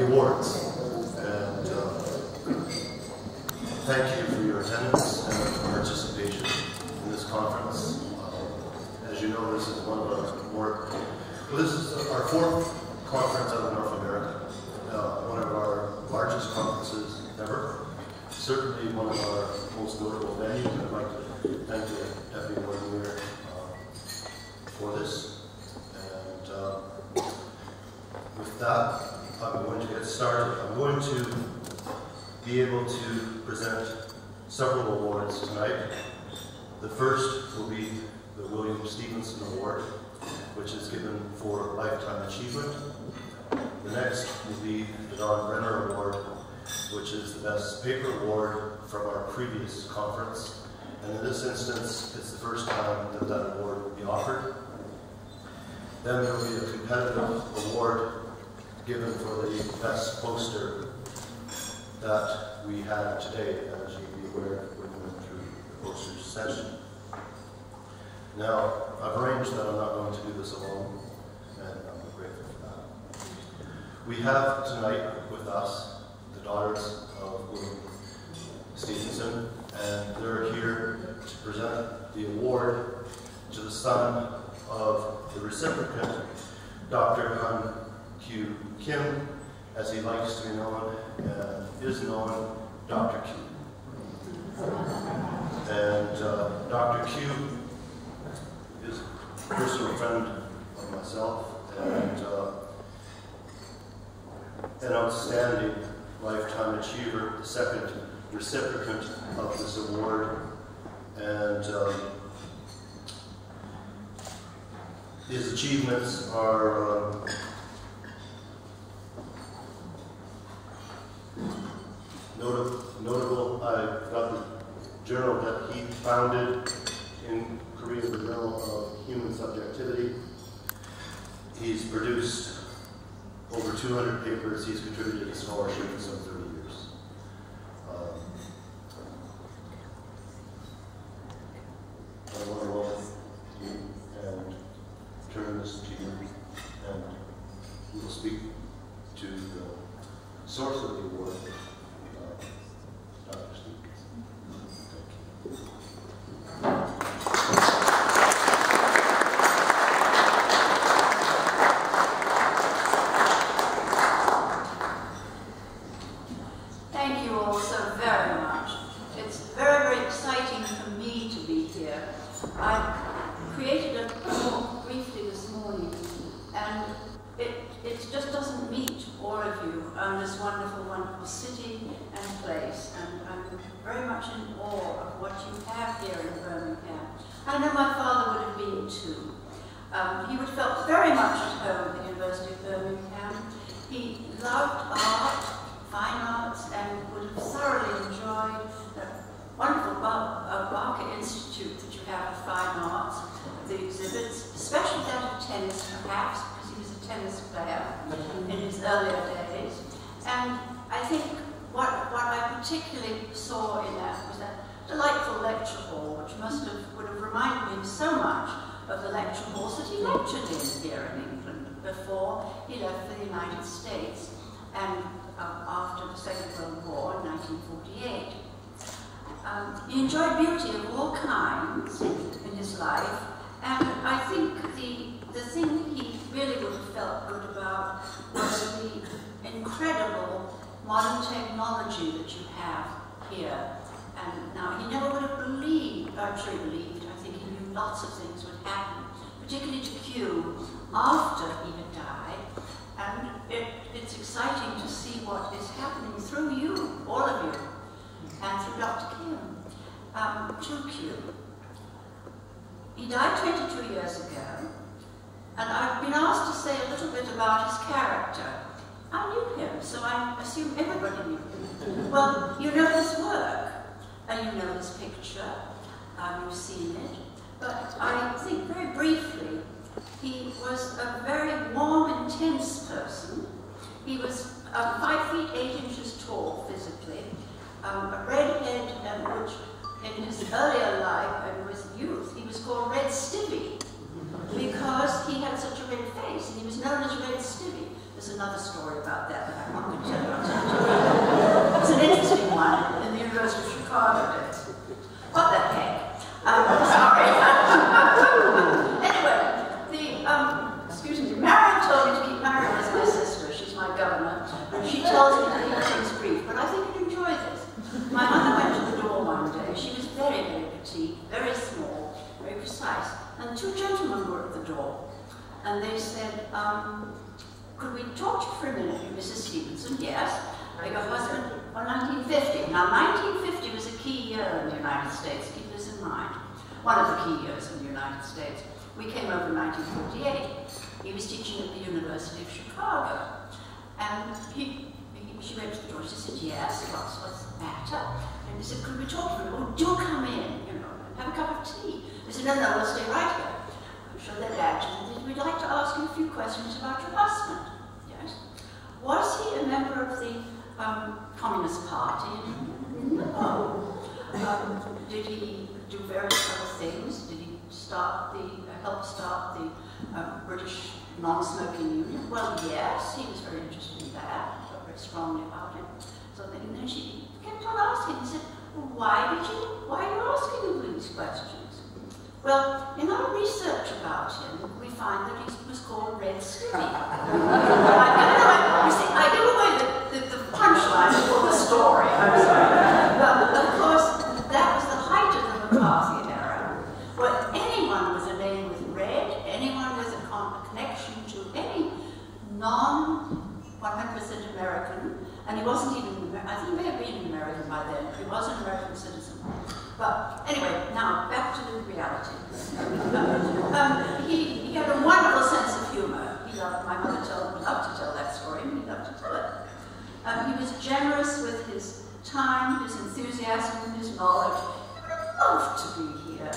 the awards. And thank you for your attendance and participation in this conference. As you know, this is one of our more, well, this is our fourth conference out of North America. One of our largest conferences ever. Certainly one of our most notable venues. I'd like to thank the Deputy Warden here for this. And with that, I'm going to get started. I'm going to be able to present several awards tonight. The first will be the William Stephenson Award, which is given for lifetime achievement. The next will be the Don Brenner Award, which is the Best Paper Award from our previous conference. And in this instance, it's the first time that that award will be offered. Then there will be a competitive award given for the best poster that we had today, as you'll be aware when we went through the posters session. Now, I've arranged that I'm not going to do this alone, and I'm grateful for that. We have tonight with us the daughters of William Stephenson, and they're here to present the award to the son of the recipient, Dr. Han Q. Kim, as he likes to be known, and is known, Dr. Q. And Dr. Q is a personal friend of myself, and an outstanding lifetime achiever, the second recipient of this award. And his achievements are notable. I've got the journal that he founded in Korea, the Journal of Human Subjectivity. He's produced over 200 papers. He's contributed to scholarship for some 30 years. I want to welcome you and turn this to you, and we will speak to the source of the award, Dr. Stephenson. Thank you. Thank you all so very much. It's very, very exciting for me to be here. I created a talk briefly this morning, and it just doesn't meet all of you on this wonderful, wonderful city and place, and I'm very much in awe of what you have here in Birmingham. I know my father would have been too. He would have felt very much at home at the University of Birmingham. He loved art, fine arts, and would have thoroughly enjoyed the wonderful Barker Institute that you have of fine arts, the exhibits, especially that of tennis perhaps, because he was a tennis player in his earlier days. And I think what I particularly saw in that was that delightful lecture hall, which would have reminded him so much of the lecture halls that he lectured in here in England before he left for the United States, and after the Second World War in 1948. He enjoyed beauty of all kinds in his life, and I think the thing he really would have felt good about was the incredible modern technology that you have here. And now, he never would have believed, I'm sure he believed, I think he knew lots of things would happen, particularly to Q after he had died. And it's exciting to see what is happening through you, all of you, and through Dr. Kim, to Q. He died 22 years ago, and I've been asked to say a little bit about his character. I knew him, so I assume everybody knew him. Well, you know his work, and you know his picture, you've seen it, but I think very briefly, he was a very warm, intense person. He was 5 feet 8 inches tall physically, a redhead, which in his earlier life and with youth, he was called Red Stevie, because he had such a red face, and he was known as Red Stevie. There's a another story about that, but I'm not going to tell you. It's an interesting one in the University of Chicago days. What the heck? Sorry. Anyway, excuse me, Marion told me to keep Marion as my sister. She's my governor, and she tells me to keep things brief, but I think you'd enjoy this. My mother went to the door one day. She was very, very petite, very small, very precise, and two gentlemen were at the door. And they said, could we talk to you for a minute, Mrs. Stephenson? Yes. Your husband, 1950. Now, 1950 was a key year in the United States. Keep this in mind. One of the key years in the United States. We came over in 1948. He was teaching at the University of Chicago. And she went to the door. She said, yes, what's the matter? And he said, could we talk to you? Oh, do come in, you know, have a cup of tea. They said, no, we'll stay right here. So they badged him. We'd like to ask you a few questions about your husband. Yes. Was he a member of the Communist Party? No. Did he do various other things? Did he help start the British non-smoking union? Well, yes, he was very interested in that. Felt very strongly about it. So then she kept on asking. He said, well, why are you asking all these questions? Well, in our research about him, we find that he was called Red Stevie. I give away the punchline for the story, I'm sorry. But of course, that was the height of the McCarthy era, where anyone with a name with Red, anyone with a connection to any non-100% American, and he wasn't even, I think he may have been an American by then, but he was an American citizen. But anyway, now back to the reality. He had a wonderful sense of humor. My mother loved to tell that story, and he loved to tell it. He was generous with his time, his enthusiasm, his knowledge. He would have loved to be here.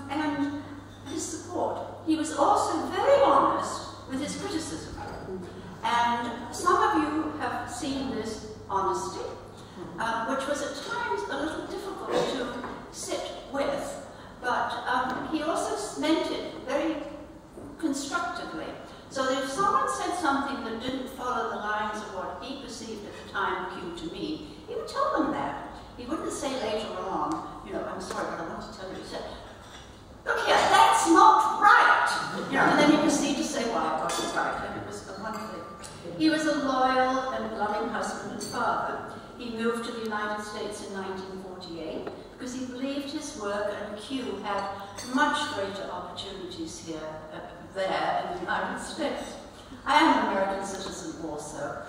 And his support. He was also very honest with his criticism. And some of you have seen this honesty, which was at times a little difficult to sit with, but he also meant it very constructively. So that if someone said something that didn't follow the lines of what he perceived at the time cue to me, he would tell them that. He wouldn't say later on, you know, I'm sorry, but I want to tell you. He said, look here, that's not right. You know, and then he proceeded to say, well, I got it right, and it was a wonderful thing. He was a loyal and loving husband and father. He moved to the United States in 1948 because he believed his work and Kew had much greater opportunities there in the United States. I am an American citizen also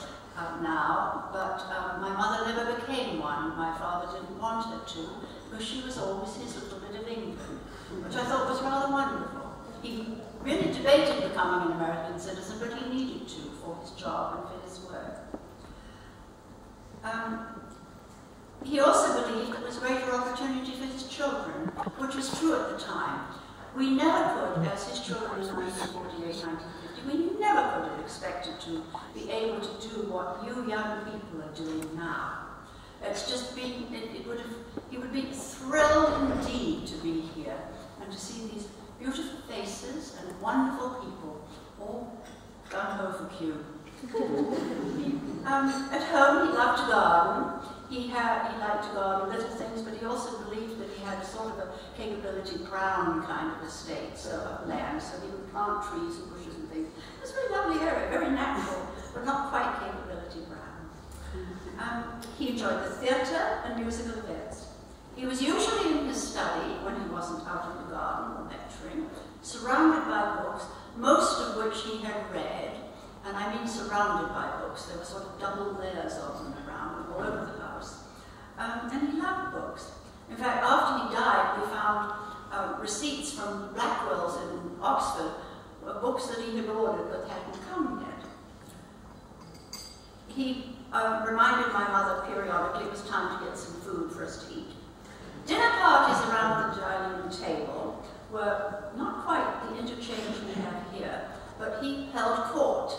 now, but my mother never became one. My father didn't want her to because she was always his little bit of England, which I thought was rather wonderful. He really debated becoming an American citizen, but he needed to for his job and for his work. He also believed there was greater opportunity for his children, which was true at the time. We never could, as his children in 1948, 1950, we never could have expected to be able to do what you young people are doing now. It's just been, he would be thrilled indeed to be here and to see these beautiful faces and wonderful people all gung-ho for Kew. At home, he loved to garden. He liked to garden little things, but he also believed that he had a sort of a capability brown kind of estate, of land, so he would plant trees and bushes and things. It was a very lovely area, very natural, but not quite capability brown. He enjoyed the theatre and musical events. He was usually in his study when he wasn't out in the garden or lecturing, surrounded by books, most of which he had read, and I mean surrounded by books. There were sort of double layers of them around all over the house. And he loved books. In fact, after he died, we found receipts from Blackwell's in Oxford, books that he had ordered but hadn't come yet. He reminded my mother periodically it was time to get some food for us to eat. Dinner parties around the dining room table were not quite the interchange we have here, but he held court.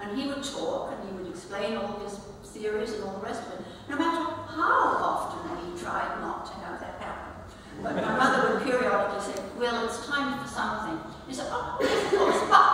And he would talk, and he would explain all his theories and all the rest of it, no matter how often he tried not to have that happen. But my mother would periodically say, well, it's time for something. He said, oh, of course, but